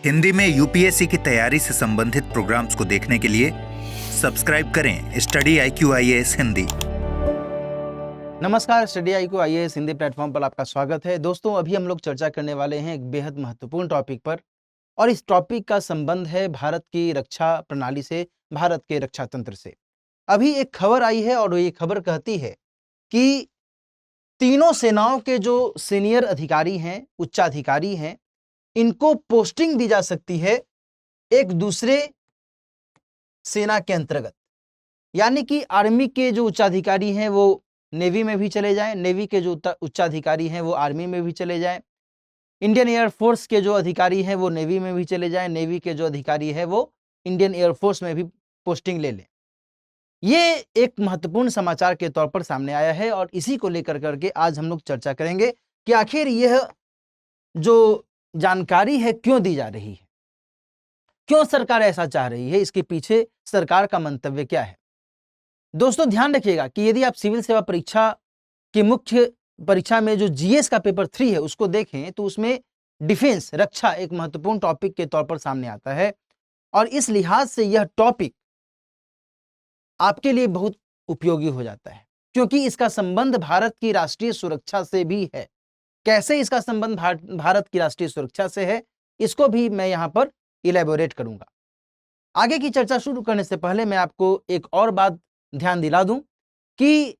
हिंदी में यूपीएससी की तैयारी से संबंधित प्रोग्राम्स को देखने के लिए सब्सक्राइब करें स्टडी IQ IAS हिंदी। नमस्कार, study IQ IAS Hindi platform पर आपका स्वागत है। दोस्तों, अभी हम लोग चर्चा करने वाले हैं एक बेहद महत्वपूर्ण टॉपिक पर, और इस टॉपिक का संबंध है भारत की रक्षा प्रणाली से, भारत के रक्षा तंत्र से। अभी एक खबर आई है और ये खबर कहती है कि तीनों सेनाओं के जो सीनियर अधिकारी हैं, उच्चाधिकारी हैं, इनको पोस्टिंग दी जा सकती है एक दूसरे सेना के अंतर्गत। यानी कि आर्मी के जो उच्चाधिकारी हैं वो नेवी में भी चले जाएं, नेवी के जो उच्चाधिकारी हैं वो आर्मी में भी चले जाएं, इंडियन एयरफोर्स के जो अधिकारी हैं वो नेवी में भी चले जाएं, नेवी के जो अधिकारी है वो इंडियन एयरफोर्स में भी पोस्टिंग ले लें। ये एक महत्वपूर्ण समाचार के तौर पर सामने आया है और इसी को लेकर करके आज हम लोग चर्चा करेंगे कि आखिर यह जो जानकारी है क्यों दी जा रही है, क्यों सरकार ऐसा चाह रही है, इसके पीछे सरकार का मंतव्य क्या है। दोस्तों, ध्यान रखिएगा कि यदि आप सिविल सेवा परीक्षा की मुख्य परीक्षा में जो जीएस का पेपर 3 है उसको देखें तो उसमें डिफेंस, रक्षा एक महत्वपूर्ण टॉपिक के तौर पर सामने आता है, और इस लिहाज से यह टॉपिक आपके लिए बहुत उपयोगी हो जाता है क्योंकि इसका संबंध भारत की राष्ट्रीय सुरक्षा से भी है। कैसे इसका संबंध भारत की राष्ट्रीय सुरक्षा से है, इसको भी मैं यहां पर इलेबोरेट करूंगा। आगे की चर्चा शुरू करने से पहले मैं आपको एक और बात ध्यान दिला दूं कि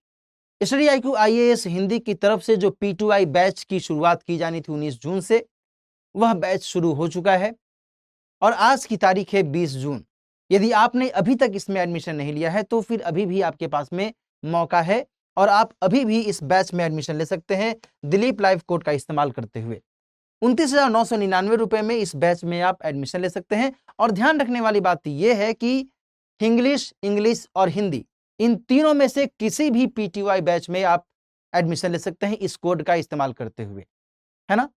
स्टडी IQ IAS हिंदी की तरफ से जो P2I बैच की शुरुआत की जानी थी 19 जून से, वह बैच शुरू हो चुका है और आज की तारीख है 20 जून। यदि आपने अभी तक इसमें एडमिशन नहीं लिया है तो फिर अभी भी आपके पास में मौका है और आप अभी भी इस बैच में एडमिशन ले सकते हैं दिलीप लाइव कोड का इस्तेमाल करते हुए। 29,999 रुपए में इस बैच में आप एडमिशन ले सकते हैं। और ध्यान रखने वाली बात यह है कि इंग्लिश और हिंदी, इन तीनों में से किसी भी P2I बैच में आप एडमिशन ले सकते हैं इस कोड का इस्तेमाल करते हुए, है ना।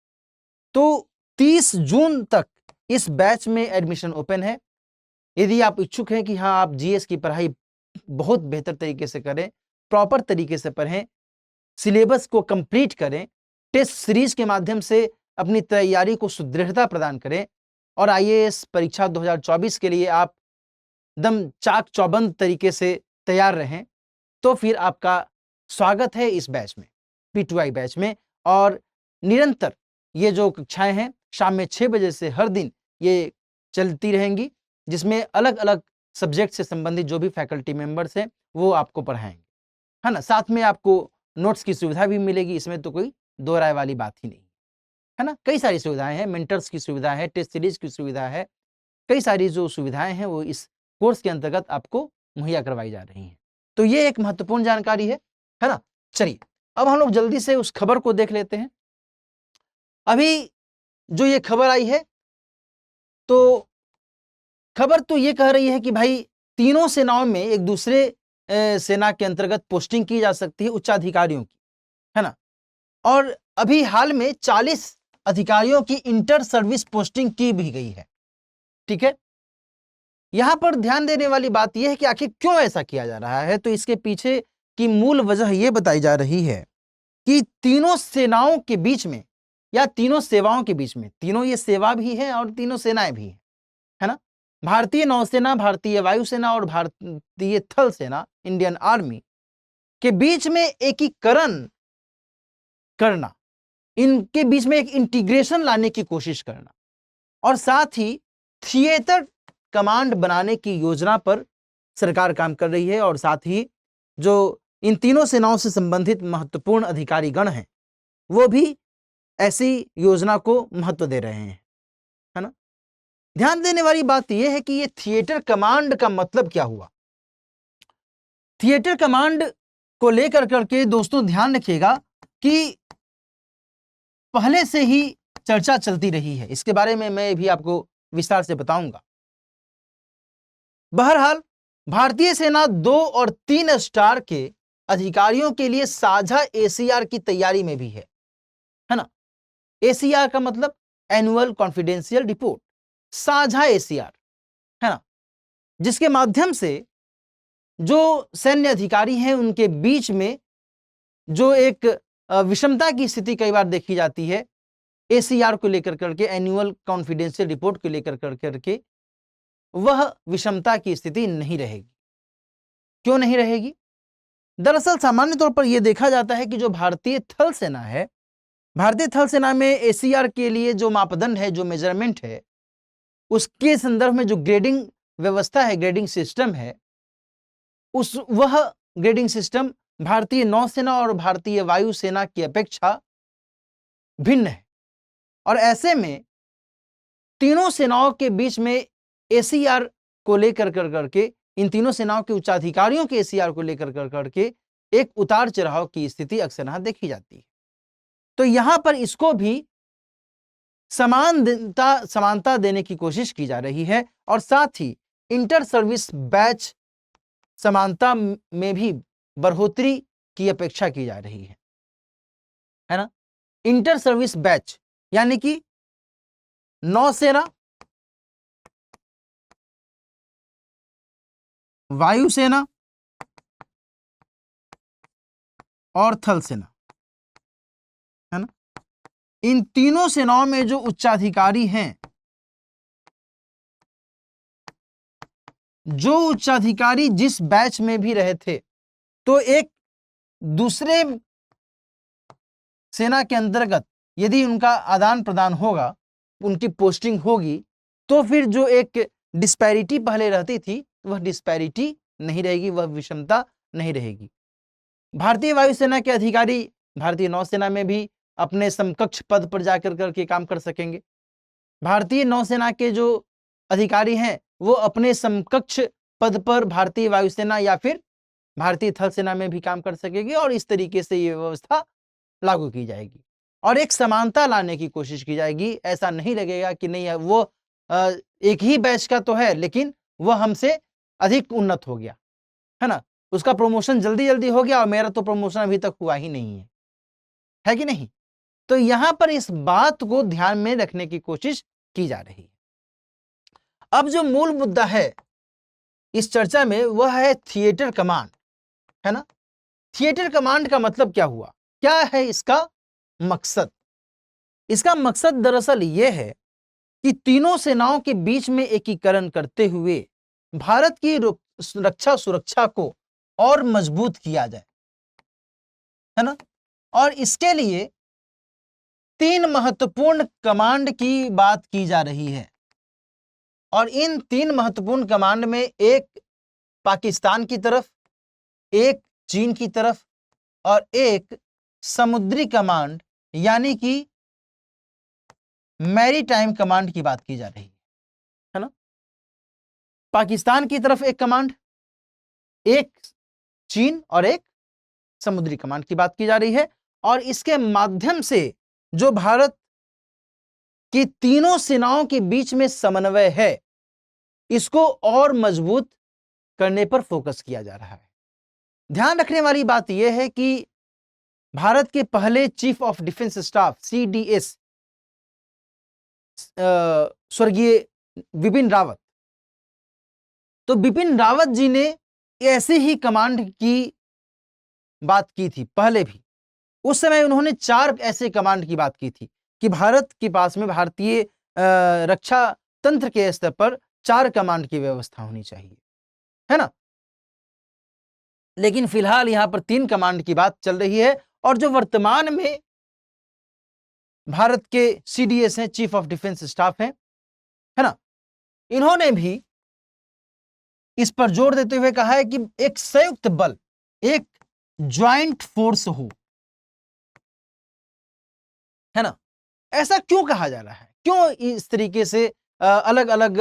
तो 30 जून तक इस बैच में एडमिशन ओपन है। यदि आप इच्छुक हैं कि हाँ, आप जीएस की पढ़ाई बहुत बेहतर तरीके से करें, प्रॉपर तरीके से पढ़ें, सिलेबस को कंप्लीट करें, टेस्ट सीरीज के माध्यम से अपनी तैयारी को सुदृढ़ता प्रदान करें और IAS परीक्षा 2024 के लिए आप एकदम चाक चौबंद तरीके से तैयार रहें, तो फिर आपका स्वागत है इस बैच में, P2I बैच में। और निरंतर ये जो कक्षाएं हैं शाम में 6 बजे से हर दिन ये चलती रहेंगी, जिसमें अलग अलग सब्जेक्ट से संबंधित जो भी फैकल्टी मेंबर्स हैं वो आपको पढ़ाएंगे, है ना। साथ में आपको नोट्स की सुविधा भी मिलेगी, इसमें तो कोई दो राय वाली बात ही नहीं है ना। कई सारी सुविधाएं हैं, मेंटर्स की सुविधा है, टेस्ट सीरीज की सुविधा है, कई सारी जो सुविधाएं हैं वो इस कोर्स के अंतर्गत आपको मुहैया करवाई जा रही हैं। तो ये एक महत्वपूर्ण जानकारी है ना। चलिए अब हम लोग जल्दी से उस खबर को देख लेते हैं। अभी जो ये खबर आई है, तो खबर तो ये कह रही है कि भाई तीनों सेनाओं में एक दूसरे सेना के अंतर्गत पोस्टिंग की जा सकती है उच्चाधिकारियों की, है ना। और अभी हाल में 40 अधिकारियों की इंटर सर्विस पोस्टिंग की भी गई है, ठीक है। यहां पर ध्यान देने वाली बात यह है कि आखिर क्यों ऐसा किया जा रहा है। तो इसके पीछे की मूल वजह यह बताई जा रही है कि तीनों सेनाओं के बीच में या तीनों सेवाओं के बीच में, तीनों ये सेवा भी है और तीनों सेनाएं भी है ना। भारतीय नौसेना, भारतीय वायुसेना और भारतीय थल सेना, इंडियन आर्मी के बीच में एकीकरण करना, इनके बीच में एक इंटीग्रेशन लाने की कोशिश करना, और साथ ही थिएटर कमांड बनाने की योजना पर सरकार काम कर रही है। और साथ ही जो इन तीनों सेनाओं से संबंधित महत्वपूर्ण अधिकारी गण हैं वो भी ऐसी योजना को महत्व दे रहे हैं, है ना। ध्यान देने वाली बात यह है कि ये थिएटर कमांड का मतलब क्या हुआ। थिएटर कमांड को लेकर करके दोस्तों ध्यान रखिएगा कि पहले से ही चर्चा चलती रही है, इसके बारे में मैं भी आपको विस्तार से बताऊंगा। बहरहाल भारतीय सेना 2 और 3 स्टार के अधिकारियों के लिए साझा ACR की तैयारी में भी है ना। ACR का मतलब एनुअल कॉन्फिडेंशियल रिपोर्ट, साझा ACR, है ना, जिसके माध्यम से जो सैन्य अधिकारी हैं उनके बीच में जो एक विषमता की स्थिति कई बार देखी जाती है, एसीआर को लेकर करके, एनुअल कॉन्फिडेंशियल रिपोर्ट को लेकर करके वह विषमता की स्थिति नहीं रहेगी। क्यों नहीं रहेगी? दरअसल सामान्य तौर पर यह देखा जाता है कि जो भारतीय थल सेना है, भारतीय थल सेना में एसीआर के लिए जो मापदंड है, जो मेजरमेंट है, उसके संदर्भ में जो ग्रेडिंग व्यवस्था है, ग्रेडिंग सिस्टम है, वह ग्रेडिंग सिस्टम भारतीय नौसेना और भारतीय वायुसेना की अपेक्षा भिन्न है। और ऐसे में तीनों सेनाओं के बीच में एसीआर को लेकर करके, इन तीनों सेनाओं के उच्चाधिकारियों के एसीआर को लेकर करके एक उतार चढ़ाव की स्थिति अक्सर देखी जाती है। तो यहां पर इसको भी समानता देने की कोशिश की जा रही है और साथ ही इंटर सर्विस बैच समानता में भी बढ़ोतरी की अपेक्षा की जा रही है ना। इंटर सर्विस बैच यानी कि नौसेना, वायुसेना और थल सेना, है ना, इन तीनों सेनाओं में जो उच्चाधिकारी हैं, जो उच्चाधिकारी जिस बैच में भी रहे थे, तो एक दूसरे सेना के अंतर्गत यदि उनका आदान प्रदान होगा, उनकी पोस्टिंग होगी, तो फिर जो एक डिस्पैरिटी पहले रहती थी वह डिस्पैरिटी नहीं रहेगी, वह विषमता नहीं रहेगी। भारतीय वायुसेना के अधिकारी भारतीय नौसेना में भी अपने समकक्ष पद पर जाकर करके काम कर सकेंगे। भारतीय नौसेना के जो अधिकारी हैं वो अपने समकक्ष पद पर भारतीय वायुसेना या फिर भारतीय थल सेना में भी काम कर सकेंगे और इस तरीके से ये व्यवस्था लागू की जाएगी और एक समानता लाने की कोशिश की जाएगी। ऐसा नहीं लगेगा कि नहीं है वो एक ही बैच का तो है लेकिन वह हमसे अधिक उन्नत हो गया, है ना, उसका प्रमोशन जल्दी जल्दी हो गया और मेरा तो प्रमोशन अभी तक हुआ ही नहीं है कि नहीं। तो यहां पर इस बात को ध्यान में रखने की कोशिश की जा रही है। अब जो मूल मुद्दा है इस चर्चा में वह है थिएटर कमांड, है ना। थिएटर कमांड का मतलब क्या हुआ, क्या है इसका मकसद? इसका मकसद दरअसल यह है कि तीनों सेनाओं के बीच में एकीकरण करते हुए भारत की रक्षा सुरक्षा को और मजबूत किया जाए, है ना। और इसके लिए 3 महत्वपूर्ण कमांड की बात की जा रही है और इन 3 महत्वपूर्ण कमांड में एक पाकिस्तान की तरफ, एक चीन की तरफ और एक समुद्री कमांड यानी कि मैरीटाइम कमांड की बात की जा रही है ना। पाकिस्तान की तरफ एक कमांड, एक चीन और एक समुद्री कमांड की बात की जा रही है और इसके माध्यम से जो भारत की तीनों सेनाओं के बीच में समन्वय है इसको और मजबूत करने पर फोकस किया जा रहा है। ध्यान रखने वाली बात यह है कि भारत के पहले chief of defence staff CDS स्वर्गीय बिपिन रावत, तो बिपिन रावत जी ने ऐसे ही कमांड की बात की थी पहले भी। उस समय उन्होंने 4 ऐसे कमांड की बात की थी कि भारत के पास में भारतीय रक्षा तंत्र के स्तर पर 4 कमांड की व्यवस्था होनी चाहिए, है ना। लेकिन फिलहाल यहां पर 3 कमांड की बात चल रही है और जो वर्तमान में भारत के CDS हैं, चीफ ऑफ डिफेंस स्टाफ हैं, है ना, इन्होंने भी इस पर जोर देते हुए कहा है कि एक संयुक्त बल, एक ज्वाइंट फोर्स हो, है ना। ऐसा क्यों कहा जा रहा है, क्यों इस तरीके से अलग अलग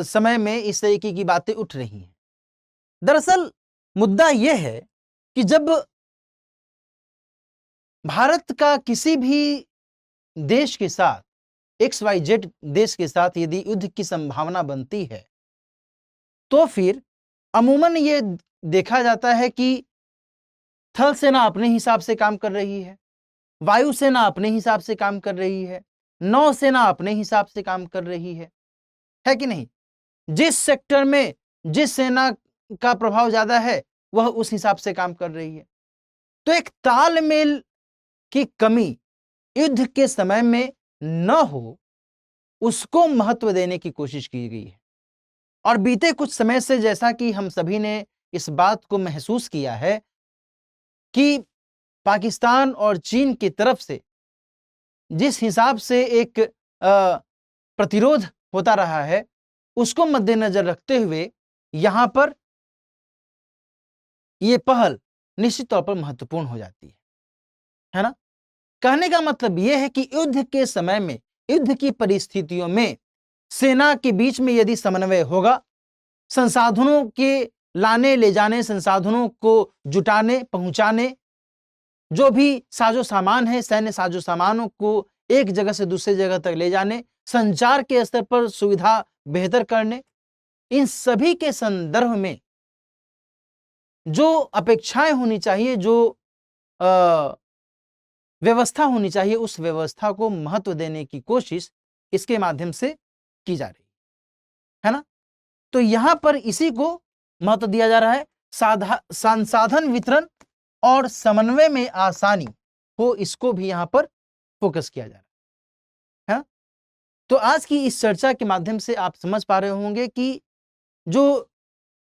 समय में इस तरीके की बातें उठ रही हैं? दरअसल मुद्दा यह है कि जब भारत का किसी भी देश के साथ, XYZ देश के साथ यदि युद्ध की संभावना बनती है तो फिर अमूमन ये देखा जाता है कि थल सेना अपने हिसाब से काम कर रही है, वायुसेना अपने हिसाब से काम कर रही है, नौसेना अपने हिसाब से काम कर रही है कि नहीं। जिस सेक्टर में जिस सेना का प्रभाव ज्यादा है वह उस हिसाब से काम कर रही है। तो एक तालमेल की कमी युद्ध के समय में न हो उसको महत्व देने की कोशिश की गई है। और बीते कुछ समय से जैसा कि हम सभी ने इस बात को महसूस किया है कि पाकिस्तान और चीन की तरफ से जिस हिसाब से एक प्रतिरोध होता रहा है, उसको मद्देनजर रखते हुए यहां पर यह पहल निश्चित तौर पर महत्वपूर्ण हो जाती है ना। कहने का मतलब यह है कि युद्ध के समय में, युद्ध की परिस्थितियों में सेना के बीच में यदि समन्वय होगा, संसाधनों के लाने ले जाने, संसाधनों को जुटाने पहुंचाने, जो भी साजो सामान है, सैन्य साजो सामानों को एक जगह से दूसरी जगह तक ले जाने, संचार के स्तर पर सुविधा बेहतर करने, इन सभी के संदर्भ में जो अपेक्षाएं होनी चाहिए, जो व्यवस्था होनी चाहिए, उस व्यवस्था को महत्व देने की कोशिश इसके माध्यम से की जा रही है ना। तो यहां पर इसी को महत्व दिया जा रहा है, संसाधन वितरण और समन्वय में आसानी हो, इसको भी यहां पर फोकस किया जा रहा है। तो आज की इस चर्चा के माध्यम से आप समझ पा रहे होंगे कि जो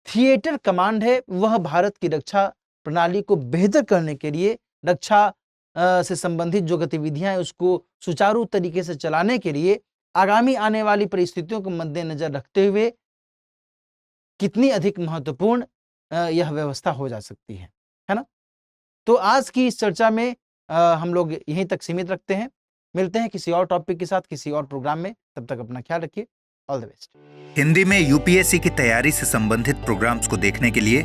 थिएटर कमांड है वह भारत की रक्षा प्रणाली को बेहतर करने के लिए, रक्षा से संबंधित जो गतिविधियां हैं उसको सुचारू तरीके से चलाने के लिए आगामी आने वाली परिस्थितियों को मद्देनजर रखते हुए कितनी अधिक महत्वपूर्ण यह व्यवस्था हो जा सकती है ना। तो आज की इस चर्चा में हम लोग यहीं तक सीमित रखते हैं। मिलते हैं किसी और टॉपिक के साथ, किसी और प्रोग्राम में। तब तक अपना ख्याल रखिए। All the best. हिंदी में यूपीएससी की तैयारी से संबंधित प्रोग्राम्स को देखने के लिए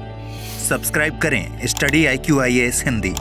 सब्सक्राइब करें स्टडी IQ IAS हिंदी।